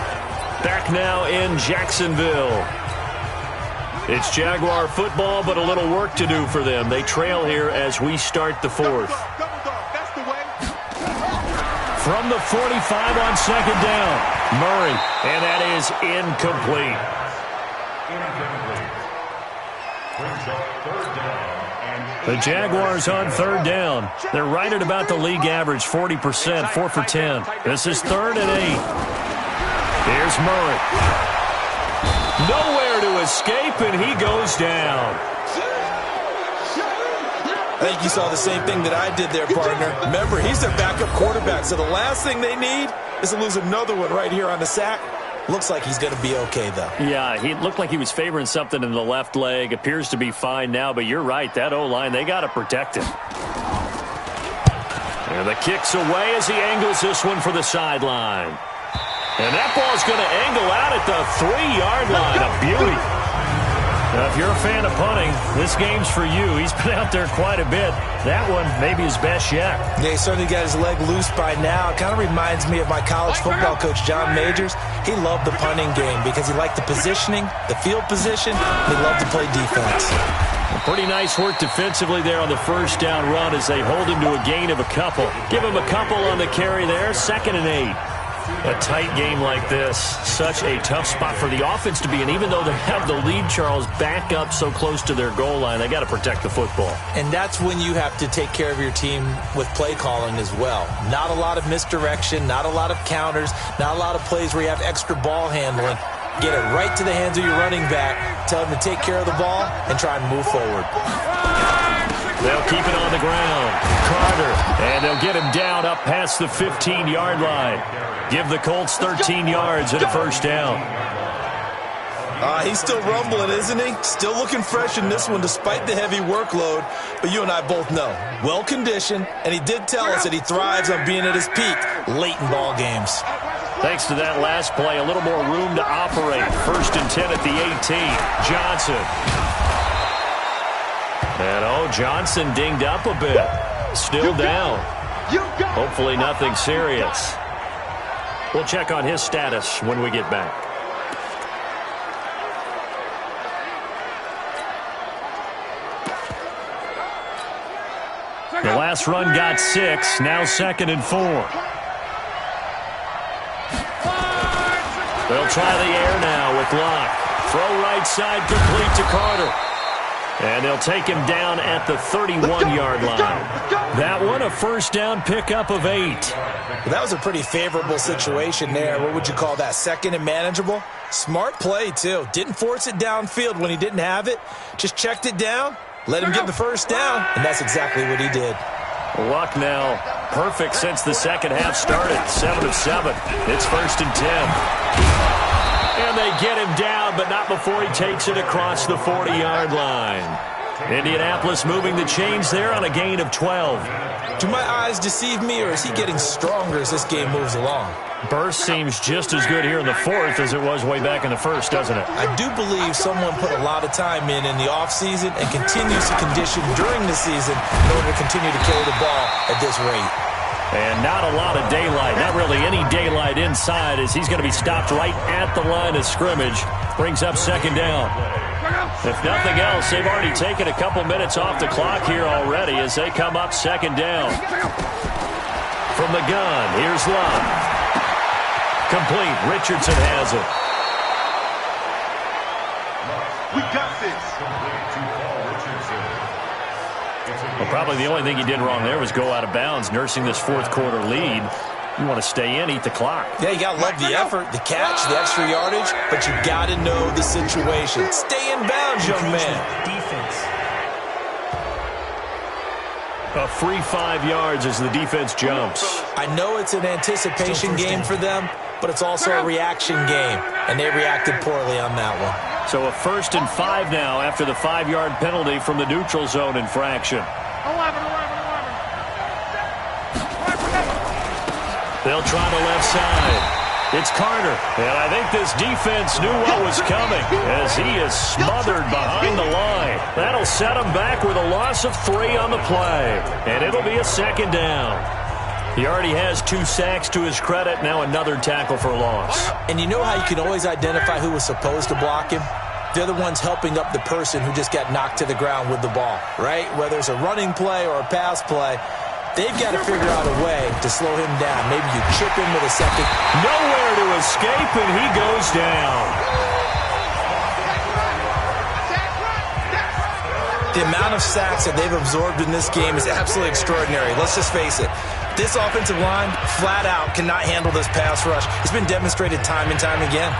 Back now in Jacksonville. It's Jaguar football, but a little work to do for them. They trail here as we start the fourth. From the 45 on second down, Murray, and that is incomplete. The Jaguars on third down. They're right at about the league average, 40%, 4 for 10. This is 3rd and 8. Here's Murray. Nowhere to escape, and he goes down. I think you saw the same thing that I did there, partner. Remember, he's their backup quarterback, so the last thing they need is to lose another one right here on the sack. Looks like he's going to be okay, though. Yeah, he looked like he was favoring something in the left leg. Appears to be fine now, but you're right. That O-line, they got to protect him. And the kick's away as he angles this one for the sideline. And that ball's going to angle out at the 3-yard line. A beauty. Now, if you're a fan of punting, this game's for you. He's been out there quite a bit. That one, maybe his best yet. Yeah, he certainly got his leg loose by now. It kind of reminds me of my college football coach, John Majors. He loved the punting game because he liked the positioning, the field position, and he loved to play defense. Pretty nice work defensively there on the first down run as they hold him to a gain of a couple. Give him a couple on the carry there, 2nd and 8. A tight game like this, such a tough spot for the offense to be in. Even though they have the lead, Charles, back up so close to their goal line, they got to protect the football. And that's when you have to take care of your team with play calling as well. Not a lot of misdirection, not a lot of counters, not a lot of plays where you have extra ball handling. Get it right to the hands of your running back, tell him to take care of the ball, and try and move forward. They'll keep it on the ground. Carter, and they'll get him down up past the 15-yard line. Give the Colts 13 yards and a first down. He's still rumbling, isn't he? Still looking fresh in this one despite the heavy workload. But you and I both know, well-conditioned, and he did tell us that he thrives on being at his peak late in ball games. Thanks to that last play, a little more room to operate. 1st and 10 at the 18. Johnson. And, Johnson dinged up a bit. Still down. Hopefully nothing serious. We'll check on his status when we get back. The last run got 6. Now 2nd and 4. They'll try the air now with Locke. Throw right side complete to Carter. And they'll take him down at the 31-yard line. That one, a first down pickup of 8. Well, that was a pretty favorable situation there. What would you call that? 2nd and manageable? Smart play, too. Didn't force it downfield when he didn't have it. Just checked it down, let him get the first down, and that's exactly what he did. Luck now perfect since the second half started. 7 of 7. It's 1st and 10. And they get him down, but not before he takes it across the 40-yard line. Indianapolis moving the chains there on a gain of 12. Do my eyes deceive me, or is he getting stronger as this game moves along? Burst seems just as good here in the 4th as it was way back in the 1st, doesn't it? I do believe someone put a lot of time in the offseason and continues to condition during the season in order to continue to carry the ball at this rate. And not a lot of daylight, not really any daylight inside, as he's going to be stopped right at the line of scrimmage. Brings up 2nd down. If nothing else, they've already taken a couple minutes off the clock here already as they come up 2nd down. From the gun, here's Love. Complete. Richardson has it. We got this. Well, probably the only thing he did wrong there was go out of bounds, nursing this fourth quarter lead. You want to stay in, eat the clock. Yeah, you got to love the effort, the catch, the extra yardage, but you got to know the situation. Stay in bounds, young man. Defense. A free 5 yards as the defense jumps. I know it's an anticipation game for them, but it's also a reaction game, and they reacted poorly on that one. So a 1st and 5 now after the 5-yard penalty from the neutral zone infraction. They'll try the left side. It's Carter, and I think this defense knew what was coming as he is smothered behind the line. That'll set him back with a loss of 3 on the play, and it'll be a 2nd down. He already has 2 sacks to his credit, now another tackle for loss. And you know how you can always identify who was supposed to block him? They're the ones helping up the person who just got knocked to the ground with the ball, right? Whether it's a running play or a pass play, they've got to figure out a way to slow him down. Maybe you chip him with a second. Nowhere to escape, and he goes down. The amount of sacks that they've absorbed in this game is absolutely extraordinary. Let's just face it. This offensive line, flat out, cannot handle this pass rush. It's been demonstrated time and time again.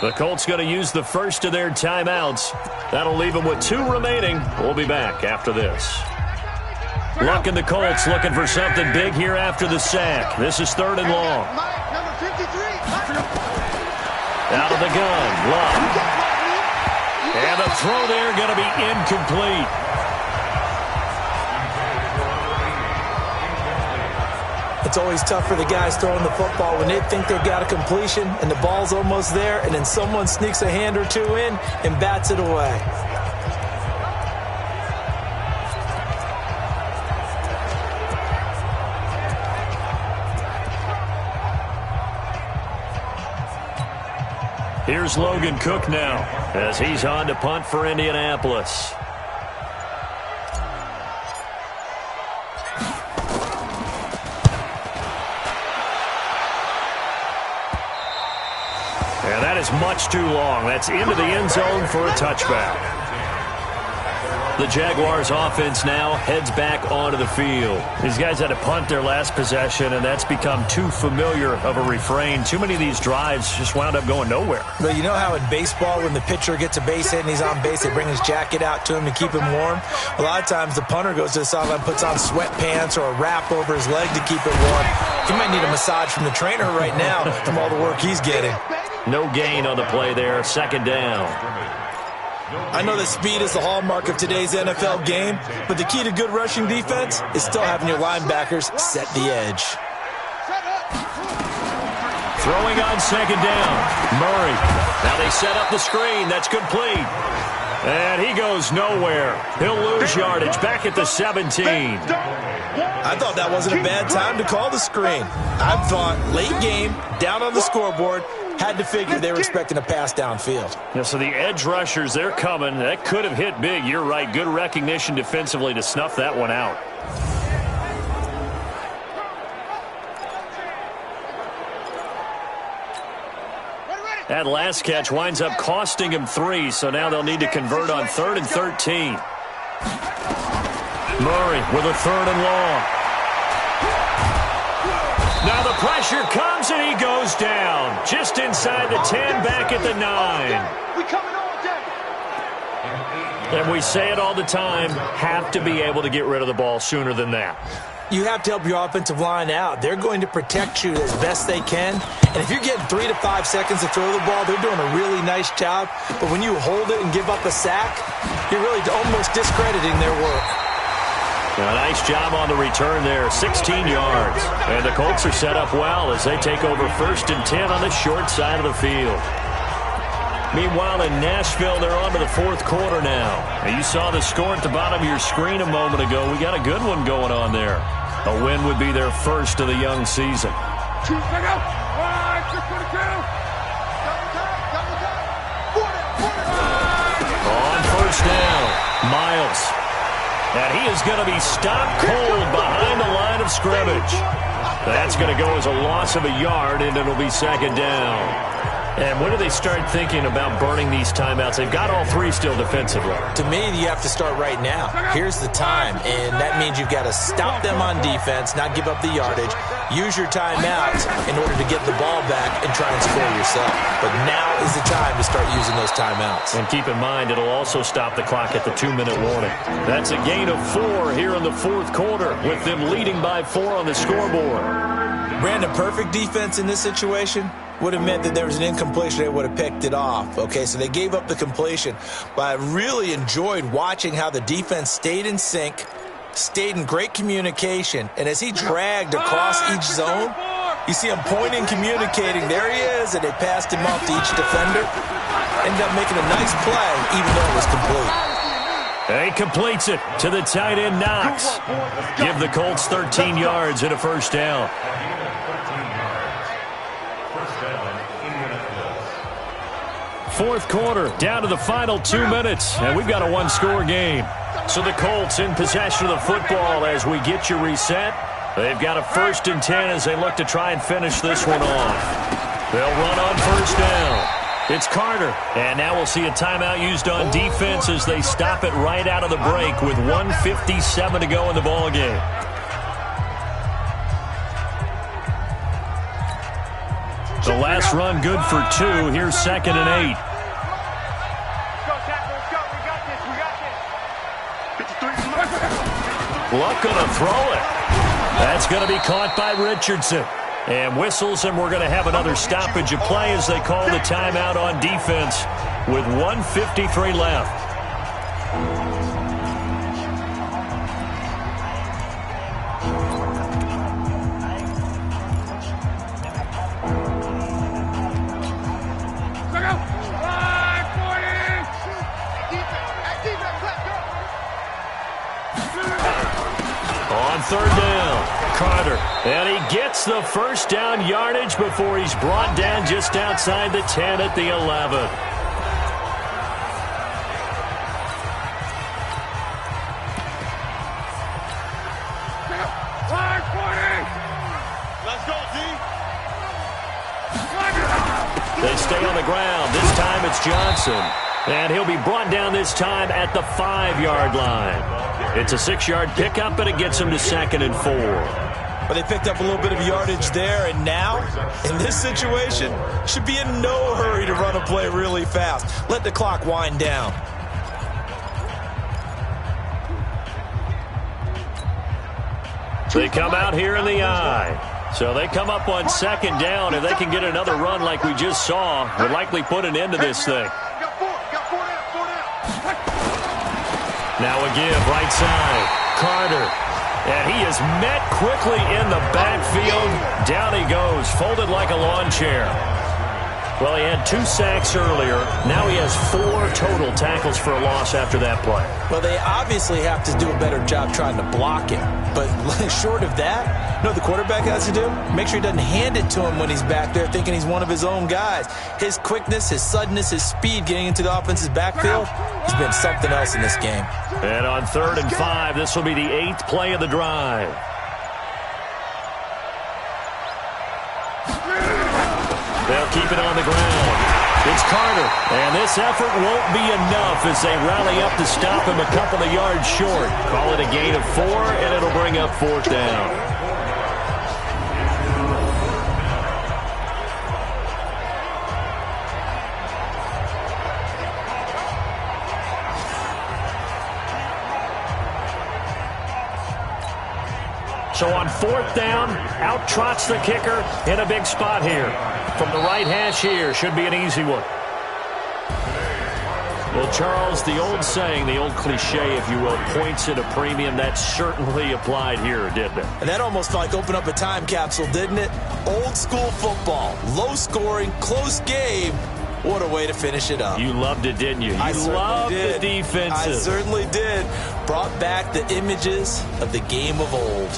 The Colts going to use the first of their timeouts. That'll leave them with 2 remaining. We'll be back after this. Luck and the Colts looking for something big here after the sack. This is 3rd and long. Out of the gun, Luck. And the throw there going to be incomplete. It's always tough for the guys throwing the football when they think they've got a completion and the ball's almost there, and then someone sneaks a hand or 2 in and bats it away. Here's Logan Cook now as he's on to punt for Indianapolis. And that is much too long. That's into the end zone for a touchback. The Jaguars offense now heads back onto the field. These guys had to punt their last possession, and that's become too familiar of a refrain. Too many of these drives just wound up going nowhere. But you know how in baseball, when the pitcher gets a base hit and he's on base, they bring his jacket out to him to keep him warm? A lot of times the punter goes to the sideline, puts on sweatpants or a wrap over his leg to keep it warm. He might need a massage from the trainer right now from all the work he's getting. No gain on the play there, 2nd down. I know that speed is the hallmark of today's NFL game, but the key to good rushing defense is still having your linebackers set the edge. Throwing on 2nd down, Murray. Now they set up the screen. That's complete. And he goes nowhere. He'll lose yardage back at the 17. I thought that wasn't a bad time to call the screen. I thought late game, down on the scoreboard, had to figure they were expecting a pass downfield. Yeah, so the edge rushers, they're coming. That could have hit big. You're right. Good recognition defensively to snuff that one out. That last catch winds up costing him 3, so now they'll need to convert on 3rd and 13. Murray with a 3rd and long. Now the pressure comes and he goes down. Just inside the 10, back at the 9. We coming all day. And we say it all the time, have to be able to get rid of the ball sooner than that. You have to help your offensive line out. They're going to protect you as best they can. And if you're getting 3 to 5 seconds to throw the ball, they're doing a really nice job. But when you hold it and give up a sack, you're really almost discrediting their work. A nice job on the return there, 16 yards. And the Colts are set up well as they take over 1st and 10 on the short side of the field. Meanwhile, in Nashville, they're on to the 4th quarter now. And you saw the score at the bottom of your screen a moment ago. We got a good one going on there. A win would be their first of the young season. On first down, Miles. And he is going to be stopped cold behind the line of scrimmage. That's going to go as a loss of a yard, and it'll be second down. And when do they start thinking about burning these timeouts? They've got all three still defensively. To me, you have to start right now. Here's the time, and that means you've got to stop them on defense, not give up the yardage, use your timeouts in order to get the ball back and try and score yourself. But now is the time to start using those timeouts. And keep in mind, it'll also stop the clock at the 2-minute warning. That's a gain of 4 here in the fourth quarter, with them leading by 4 on the scoreboard. Brandon, perfect defense in this situation would have meant that there was an incompletion. They would have picked it off. Okay, so they gave up the completion. But I really enjoyed watching how the defense stayed in sync, stayed in great communication, and as he dragged across each zone, you see him pointing, communicating. There he is, and they passed him off to each defender. Ended up making a nice play, even though it was complete. And he completes it to the tight end, Knox. Give the Colts 13 yards and a first down. Fourth quarter, down to the final 2 minutes, and we've got a one-score game. So the Colts in possession of the football as we get you reset. They've got a 1st and 10 as they look to try and finish this one off. They'll run on first down. It's Carter, and now we'll see a timeout used on defense as they stop it right out of the break with 1:57 to go in the ballgame. The last run good for 2. Here's 2nd and 8. Luck gonna throw it. That's going to be caught by Richardson. And whistles, and we're going to have another stoppage of play as they call the timeout on defense with 1:53 left. On third down, Carter. And he gets the first down yardage before he's brought down just outside the 10 at the 11. They stay on the ground. This time it's Johnson. And he'll be brought down this time at the 5-yard line. It's a 6-yard pickup, but it gets him to 2nd and 4. But they picked up a little bit of yardage there, and now, in this situation, should be in no hurry to run a play really fast. Let the clock wind down. They come out here in the eye. So they come up on 2nd down. If they can get another run like we just saw, would likely put an end to this thing. Now a give, right side, Carter. And he is met quickly in the backfield. Down he goes, folded like a lawn chair. Well, he had 2 sacks earlier. Now he has 4 total tackles for a loss after that play. Well, they obviously have to do a better job trying to block him. But short of that, you know what the quarterback has to do? Make sure he doesn't hand it to him when he's back there thinking he's one of his own guys. His quickness, his suddenness, his speed getting into the offense's backfield has been something else in this game. And on 3rd and 5, this will be the 8th play of the drive. They'll keep it on the ground. It's Carter, and this effort won't be enough as they rally up to stop him a couple of yards short. Call it a gain of 4, and it'll bring up 4th down. So on 4th down, out trots the kicker in a big spot here. From the right hash here, should be an easy one. Well, Charles, the old saying, the old cliche, if you will, points at a premium, that certainly applied here, didn't it? And that almost like opened up a time capsule, didn't it? Old school football, low scoring, close game. What a way to finish it up. You loved it, didn't you? You loved the defenses. I certainly did. Brought back the images of the game of old.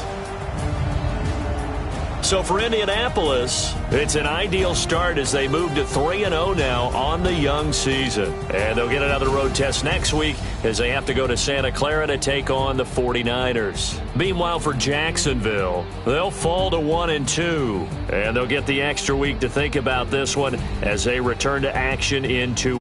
So for Indianapolis, it's an ideal start as they move to 3-0 now on the young season. And they'll get another road test next week as they have to go to Santa Clara to take on the 49ers. Meanwhile, for Jacksonville, they'll fall to 1-2. And they'll get the extra week to think about this one as they return to action in 2